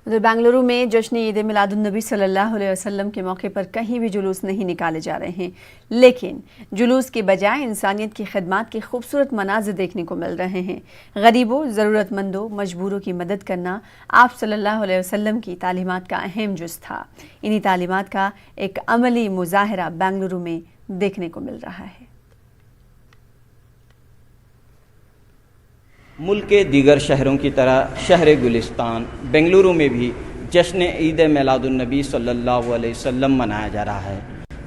उधर बेंगलुरु में जश्न ईद मिलादुन्नबी सल्लल्लाहु अलैहि वसल्लम के मौके पर कहीं भी जुलूस नहीं निकाले जा रहे हैं, लेकिन जुलूस के बजाय इंसानियत की खिदमत के खूबसूरत मनाज़िर देखने को मिल रहे हैं। गरीबों, ज़रूरतमंदों, मजबूरों की मदद करना आप सल्लल्लाहु अलैहि वसल्लम की तालीमात का अहम जुज़ था। इन्हीं तालीमात का एक अमली मुज़ाहिरा बेंगलुरु में देखने को मिल रहा है। मुल्क के दीगर शहरों की तरह शहर गुलिस्तान बेंगलुरु में भी जश्न ईद मिलादुन्नबी सल्लल्लाहु अलैहि वसल्लम मनाया जा रहा है।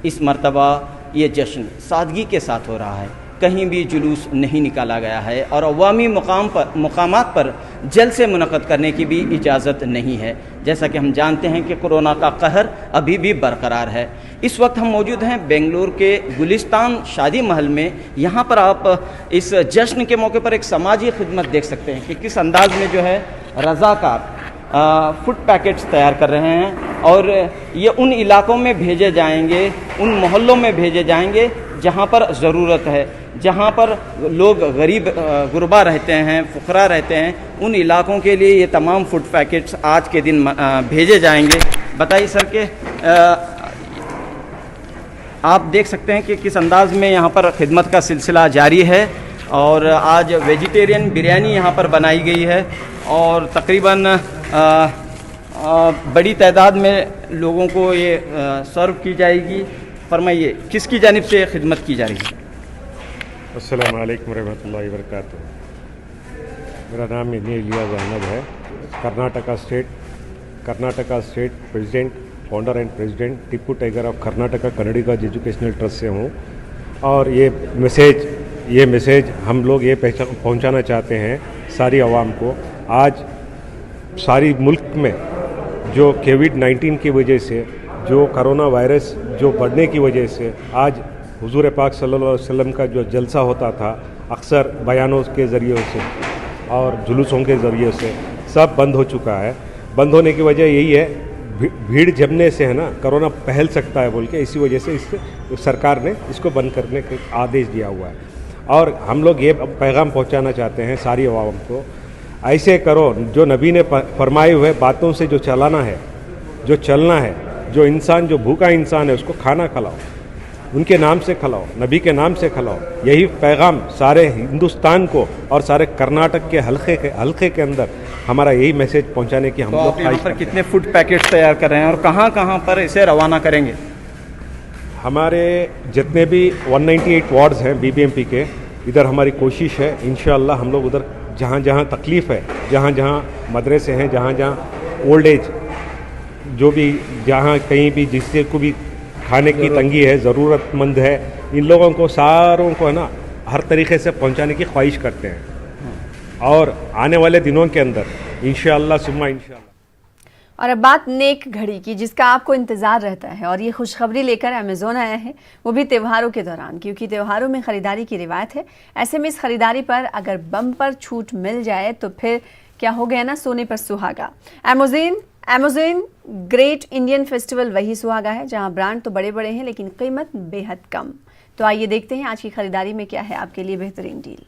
इस मरतबा ये जश्न सादगी के साथ हो रहा है, कहीं भी जुलूस नहीं निकाला गया है और अवामी मुकामात पर जलसे मुनक़द करने की भी इजाज़त नहीं है। जैसा कि हम जानते हैं कि कोरोना का कहर अभी भी बरकरार है। इस वक्त हम मौजूद हैं बेंगलुरु के गुलिस्तान शादी महल में। यहाँ पर आप इस जश्न के मौके पर एक समाजी खिदमत देख सकते हैं कि किस अंदाज में जो है रज़ाकार फूड पैकेट्स तैयार कर रहे हैं और ये उन इलाकों में भेजे जाएंगे, उन मोहल्लों में भेजे जाएंगे जहाँ पर ज़रूरत है, जहाँ पर लोग गरीब गुरबा रहते हैं, फुकरा रहते हैं, उन इलाकों के लिए ये तमाम फूड पैकेट्स आज के दिन भेजे जाएंगे। बताइए सर कि आप देख सकते हैं कि किस अंदाज में यहाँ पर खिदमत का सिलसिला जारी है और आज वेजिटेरियन बिरयानी यहाँ पर बनाई गई है और तकरीबन बड़ी तादाद में लोगों को ये सर्व की जाएगी। फरमाइए किसकी जानिब से खिदमत की जा रही है? अस्सलाम वालेकुम रहमतुल्लाहि व बरकातुहू। मेरा नाम इलियास अहमद है। Karnataka state president, founder and president Tipu tiger of Karnataka Kannadiga educational trust से हूँ और ये मैसेज हम लोग ये पहुँचाना चाहते हैं सारी आवाम को। आज सारी मुल्क में जो कोविड-19 की वजह से, जो करोना वायरस जो बढ़ने की वजह से आज हुजूर पाक सल्लल्लाहु अलैहि वसल्लम का जो जलसा होता था अक्सर बयानों के ज़रिए से और जुलूसों के ज़रिए से सब बंद हो चुका है। बंद होने की वजह यही है, भीड़ जमने से है ना कोरोना फैल सकता है बोल के, इसी वजह से इस सरकार ने इसको बंद करने का आदेश दिया हुआ है। और हम लोग ये पैगाम पहुंचाना चाहते हैं सारी अवाम को, ऐसे करो जो नबी ने फरमाए हुए बातों से जो चलाना है, जो चलना है, जो इंसान जो भूखा इंसान है उसको खाना खिलाओ, उनके नाम से खिलाओ, नबी के नाम से खिलाओ। यही पैगाम सारे हिंदुस्तान को और सारे कर्नाटक के हलके के अंदर हमारा यही मैसेज पहुंचाने की हम लोग। यहाँ पर कितने फूड पैकेट्स तैयार कर रहे हैं और कहाँ कहाँ पर इसे रवाना करेंगे? हमारे जितने भी 198 वार्ड्स हैं बीबीएमपी के, इधर हमारी कोशिश है इंशाअल्लाह हम लोग उधर जहाँ जहाँ तकलीफ़ है, जहाँ जहाँ मदरसे हैं, जहाँ जहाँ ओल्ड एज जो भी, जहाँ कहीं भी जिससे को भी खाने की तंगी है, ज़रूरतमंद है, इन लोगों को सारों को है ना हर तरीके से पहुंचाने की ख्वाहिश करते हैं और आने वाले दिनों के अंदर इंशाअल्लाह सुम्मा इंशाअल्लाह। और अब बात नेक घड़ी की, जिसका आपको इंतज़ार रहता है, और ये खुशखबरी लेकर अमेज़ोन आया है, वो भी त्योहारों के दौरान, क्योंकि त्योहारों में ख़रीदारी की रिवायत है। ऐसे में इस ख़रीदारी पर अगर बम्पर छूट मिल जाए तो फिर क्या हो गया ना सोने पर सुहागा। अमेज़न ग्रेट इंडियन फेस्टिवल वही सुहागा है जहां ब्रांड तो बड़े बड़े हैं लेकिन कीमत बेहद कम। तो आइए देखते हैं आज की खरीदारी में क्या है आपके लिए बेहतरीन डील।